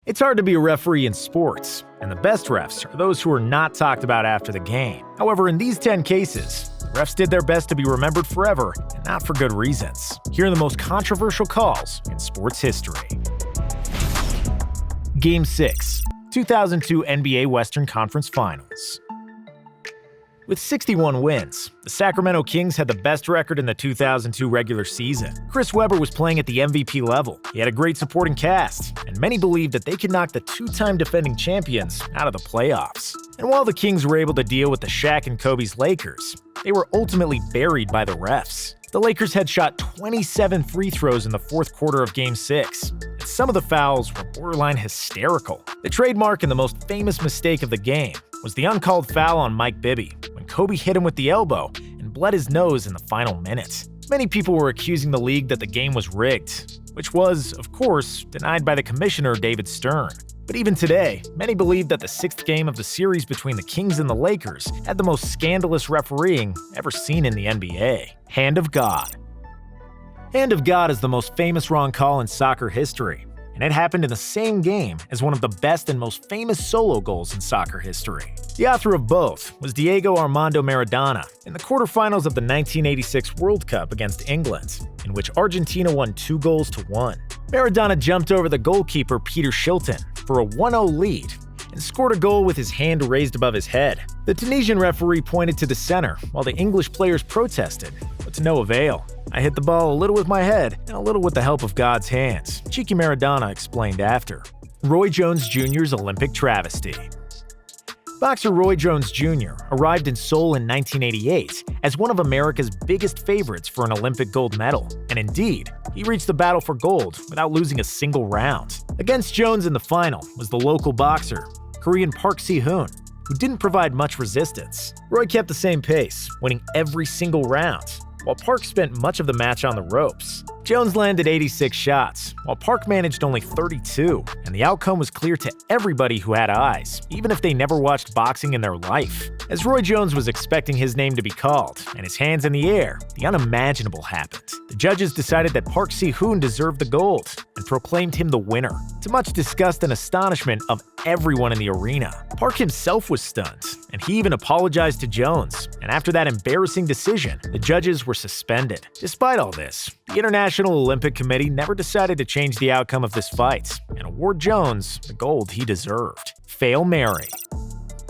It's hard to be a referee in sports, and the best refs are those who are not talked about after the game. However, in these 10 cases, the refs did their best to be remembered forever, and not for good reasons. Here are the most controversial calls in sports history. Game 6, 2002 NBA Western Conference Finals. With 61 wins, the Sacramento Kings had the best record in the 2002 regular season. Chris Webber was playing at the MVP level. He had a great supporting cast, and many believed that they could knock the two-time defending champions out of the playoffs. And while the Kings were able to deal with the Shaq and Kobe's Lakers, they were ultimately buried by the refs. The Lakers had shot 27 free throws in the fourth quarter of Game 6, and some of the fouls were borderline hysterical. The trademark and the most famous mistake of the game was the uncalled foul on Mike Bibby, when Kobe hit him with the elbow and bled his nose in the final minute. Many people were accusing the league that the game was rigged, which was, of course, denied by the commissioner David Stern. But even today, many believe that the sixth game of the series between the Kings and the Lakers had the most scandalous refereeing ever seen in the NBA. Hand of God. Hand of God is the most famous wrong call in soccer history, and it happened in the same game as one of the best and most famous solo goals in soccer history. The author of both was Diego Armando Maradona in the quarterfinals of the 1986 World Cup against England, in which Argentina won 2-1. Maradona jumped over the goalkeeper Peter Shilton for a 1-0 lead and scored a goal with his hand raised above his head. The Tunisian referee pointed to the center while the English players protested, but to no avail. "I hit the ball a little with my head and a little with the help of God's hands," cheeky Maradona explained after. Roy Jones Jr.'s Olympic travesty. Boxer Roy Jones Jr. arrived in Seoul in 1988 as one of America's biggest favorites for an Olympic gold medal, and indeed, he reached the battle for gold without losing a single round. Against Jones in the final was the local boxer, Korean Park Si-hoon, who didn't provide much resistance. Roy kept the same pace, winning every single round, while Park spent much of the match on the ropes. Jones landed 86 shots, while Park managed only 32, and the outcome was clear to everybody who had eyes, even if they never watched boxing in their life. As Roy Jones was expecting his name to be called, and his hands in the air, the unimaginable happened. The judges decided that Park Si-hoon deserved the gold, and proclaimed him the winner, to much disgust and astonishment of everyone in the arena. Park himself was stunned, and he even apologized to Jones, and after that embarrassing decision, the judges were suspended. Despite all this, the International Olympic Committee never decided to change the outcome of this fight and award Jones the gold he deserved. Fail Mary.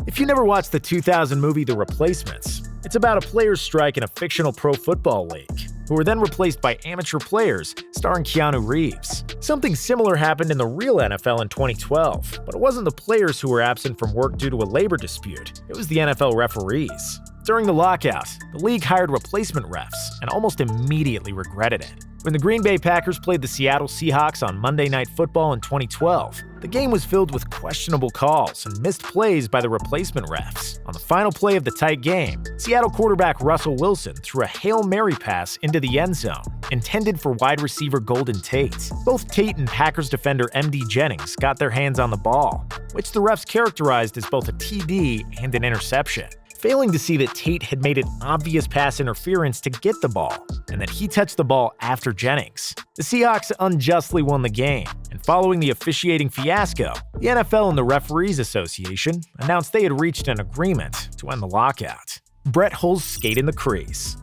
If you never watched the 2000 movie The Replacements, it's about a players' strike in a fictional pro football league, who were then replaced by amateur players starring Keanu Reeves. Something similar happened in the real NFL in 2012, but it wasn't the players who were absent from work due to a labor dispute, it was the NFL referees. During the lockout, the league hired replacement refs and almost immediately regretted it. When the Green Bay Packers played the Seattle Seahawks on Monday Night Football in 2012, the game was filled with questionable calls and missed plays by the replacement refs. On the final play of the tight game, Seattle quarterback Russell Wilson threw a Hail Mary pass into the end zone, intended for wide receiver Golden Tate. Both Tate and Packers defender M.D. Jennings got their hands on the ball, which the refs characterized as both a TD and an interception, failing to see that Tate had made an obvious pass interference to get the ball, and that he touched the ball after Jennings. The Seahawks unjustly won the game, and following the officiating fiasco, the NFL and the Referees Association announced they had reached an agreement to end the lockout. Brett Hull's skate in the crease.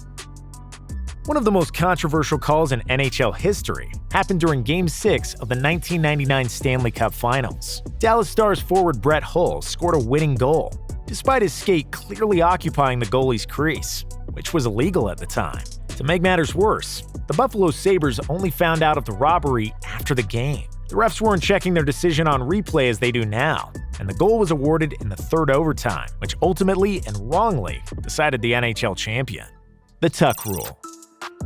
One of the most controversial calls in NHL history happened during Game 6 of the 1999 Stanley Cup Finals. Dallas Stars forward Brett Hull scored a winning goal, despite his skate clearly occupying the goalie's crease, which was illegal at the time. To make matters worse, the Buffalo Sabres only found out of the robbery after the game. The refs weren't checking their decision on replay as they do now, and the goal was awarded in the third overtime, which ultimately and wrongly decided the NHL champion. The tuck rule.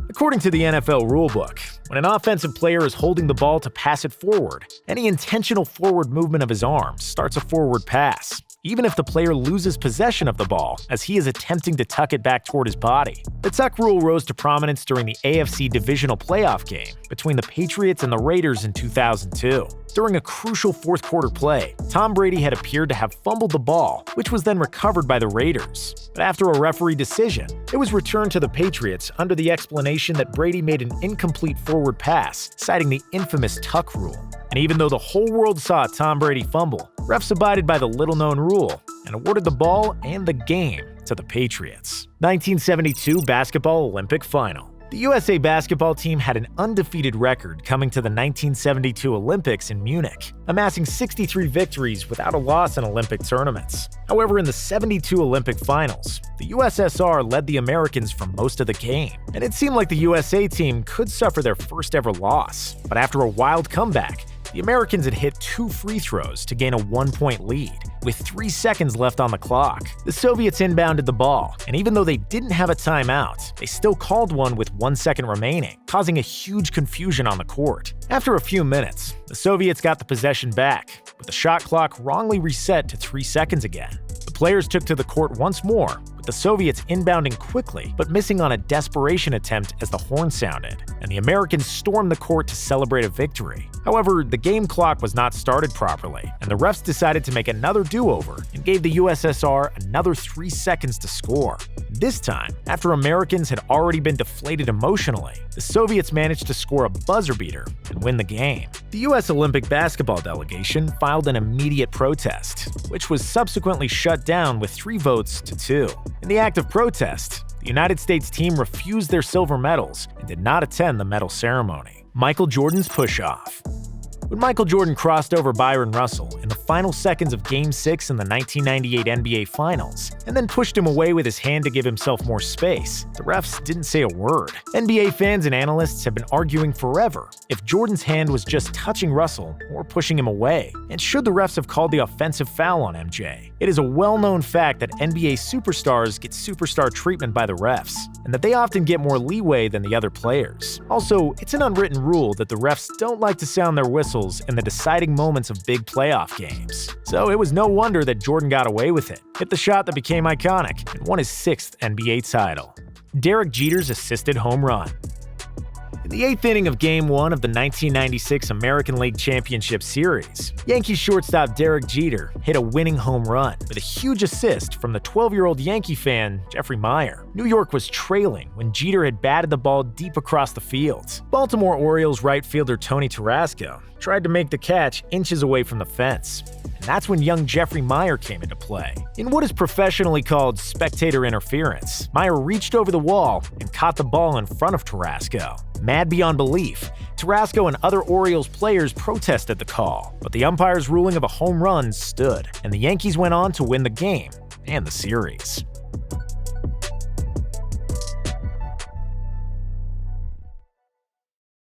According to the NFL rulebook, when an offensive player is holding the ball to pass it forward, any intentional forward movement of his arms starts a forward pass, even if the player loses possession of the ball as he is attempting to tuck it back toward his body. The tuck rule rose to prominence during the AFC divisional playoff game between the Patriots and the Raiders in 2002. During a crucial fourth quarter play, Tom Brady had appeared to have fumbled the ball, which was then recovered by the Raiders. But after a referee decision, It was returned to the Patriots under the explanation that Brady made an incomplete forward pass, citing the infamous tuck rule. And even though the whole world saw Tom Brady fumble, refs abided by the little-known rule and awarded the ball and the game to the Patriots. 1972 Basketball Olympic Final. The USA basketball team had an undefeated record coming to the 1972 Olympics in Munich, amassing 63 victories without a loss in Olympic tournaments. However, in the 72 Olympic finals, the USSR led the Americans for most of the game, and it seemed like the USA team could suffer their first ever loss. But after a wild comeback, the Americans had hit 2 free throws to gain a 1-point lead, with 3 seconds left on the clock. The Soviets inbounded the ball, and even though they didn't have a timeout, they still called one with 1 second remaining, causing a huge confusion on the court. After a few minutes, the Soviets got the possession back, with the shot clock wrongly reset to 3 seconds again. The players took to the court once more, with the Soviets inbounding quickly but missing on a desperation attempt as the horn sounded, and the Americans stormed the court to celebrate a victory. However, the game clock was not started properly, and the refs decided to make another do-over and gave the USSR another 3 seconds to score. This time, after Americans had already been deflated emotionally, the Soviets managed to score a buzzer beater and win the game. The US Olympic basketball delegation filed an immediate protest, which was subsequently shut down with 3 votes to 2. In the act of protest, the United States team refused their silver medals and did not attend the medal ceremony. Michael Jordan's push-off. When Michael Jordan crossed over Byron Russell in the final seconds of Game 6 in the 1998 NBA Finals, and then pushed him away with his hand to give himself more space, the refs didn't say a word. NBA fans and analysts have been arguing forever if Jordan's hand was just touching Russell or pushing him away, and should the refs have called the offensive foul on MJ. It is a well-known fact that NBA superstars get superstar treatment by the refs, and that they often get more leeway than the other players. Also, it's an unwritten rule that the refs don't like to sound their whistles in the deciding moments of big playoff games. So it was no wonder that Jordan got away with it, hit the shot that became iconic, and won his 6th NBA title. Derek Jeter's assisted home run. In the 8th inning of Game 1 of the 1996 American League Championship Series, Yankees shortstop Derek Jeter hit a winning home run with a huge assist from the 12-year-old Yankee fan Jeffrey Meyer. New York was trailing when Jeter had batted the ball deep across the field. Baltimore Orioles right fielder Tony Tarasco tried to make the catch inches away from the fence. And that's when young Jeffrey Meyer came into play. In what is professionally called spectator interference, Meyer reached over the wall and caught the ball in front of Tarasco. Mad beyond belief, Tarasco and other Orioles players protested the call, but the umpire's ruling of a home run stood, and the Yankees went on to win the game and the series.